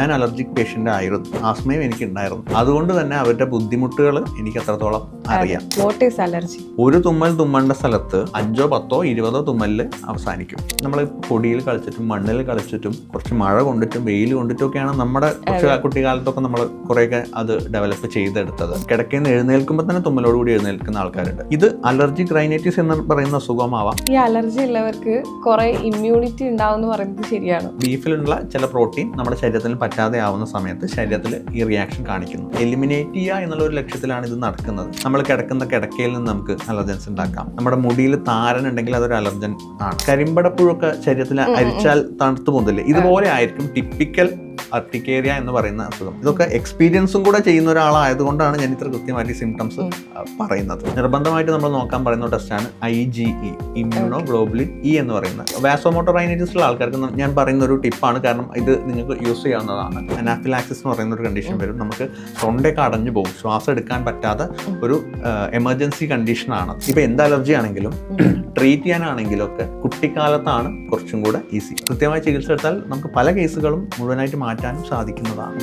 ഞാൻ allergic patient ആയിരുന്നു, ആസ്മയും എനിക്ക് ഉണ്ടായിരുന്നു. അതുകൊണ്ട് തന്നെ അവരുടെ ബുദ്ധിമുട്ടുകൾ എനിക്ക് അത്രത്തോളം അറിയാം. What is allergy? ഒരു തുമ്മൽ തുമ്മേണ്ട സ്ഥലത്ത് 5, 10, 20 തുമ്മലിൽ അവസാനിക്കും. നമ്മൾ പൊടിയിൽ കളിച്ചിട്ടും മണ്ണിൽ കളിച്ചിട്ടും കുറച്ച് മഴ കൊണ്ടിട്ടും വെയിൽ കൊണ്ടിട്ടും ഒക്കെയാണ് നമ്മുടെ കുട്ടിക്കാലത്തൊക്കെ നമ്മൾ കുറേയൊക്കെ അത് ഡെവലപ്പ് ചെയ്തെടുത്തത്. കിടക്കയിൽ നിന്ന് എഴുന്നേൽക്കുമ്പോൾ തന്നെ തുമ്മലോടുകൂടി എഴുന്നേൽക്കുന്ന ആൾക്കാരുണ്ട്. ഇത് അലർജിക് റൈനൈറ്റിസ് എന്ന് പറയുന്ന അസുഖമാവാം. ഈ അലർജി ഉള്ളവർക്ക് കുറെ ഇമ്മ്യൂണിറ്റി ഉണ്ടാവും എന്ന് പറയുന്നത് ശരിയാണ്? ബീഫിലുള്ള ചില പ്രോട്ടീൻ നമ്മുടെ ശരീരത്തിൽ പറ്റാതെ ആവുന്ന സമയത്ത് ശരീരത്തിൽ ഈ റിയാക്ഷൻ കാണിക്കുന്നു. എലിമിനേറ്റ് ചെയ്യുക എന്നുള്ള ഒരു ലക്ഷ്യത്തിലാണ് ഇത് നടക്കുന്നത്. നമ്മൾ കിടക്കുന്ന കിടക്കയിൽ നിന്ന് നമുക്ക് അലർജൻസ് ഉണ്ടാക്കാം. നമ്മുടെ മുടിയിൽ താരൻ ഉണ്ടെങ്കിൽ അതൊരു അലർജൻ ആണ്. കരിമ്പടപ്പുഴൊക്കെ ശരീരത്തിൽ അരിച്ചാൽ തണുത്തു മുതൽ ഇതുപോലെ ആയിരിക്കും ടിപ്പിക്കൽ അർട്ടിക്കേരിയ എന്ന് പറയുന്ന അസുഖം. ഇതൊക്കെ എക്സ്പീരിയൻസും കൂടെ ചെയ്യുന്ന ഒരാളായതുകൊണ്ടാണ് ഞാൻ ഇത്ര കൃത്യമായിട്ട് സിംറ്റംസ് പറയുന്നത്. നിർബന്ധമായിട്ട് നമ്മൾ നോക്കാൻ പറയുന്ന ടെസ്റ്റാണ് IgE, ഇമ്മ്യൂണോ ഗ്ലോബുലിൻ ഇ എന്ന് പറയുന്നത്. വാസോമോട്ടർ റൈനൈറ്റിസുള്ള ആൾക്കാർക്ക് ഞാൻ പറയുന്ന ഒരു ടിപ്പാണ്, കാരണം ഇത് നിങ്ങൾക്ക് യൂസ് ചെയ്യാവുന്നതാണ്. അനാഫിലാക്സിസ് എന്ന് പറയുന്ന ഒരു കണ്ടീഷൻ വരും. നമുക്ക് തൊണ്ടയൊക്കെ അടഞ്ഞു പോകും, ശ്വാസം എടുക്കാൻ പറ്റാത്ത ഒരു എമർജൻസി കണ്ടീഷനാണ്. ഇപ്പം എന്ത് അലർജി ആണെങ്കിലും ട്രീറ്റ് ചെയ്യാനാണെങ്കിലും ഒക്കെ കുട്ടിക്കാലത്താണ് കുറച്ചും കൂടെ ഈസി. കൃത്യമായി ചികിത്സ എടുത്താൽ നമുക്ക് പല കേസുകളും മുഴുവനായിട്ട് മാറ്റാനും സാധിക്കുന്നതാണ്.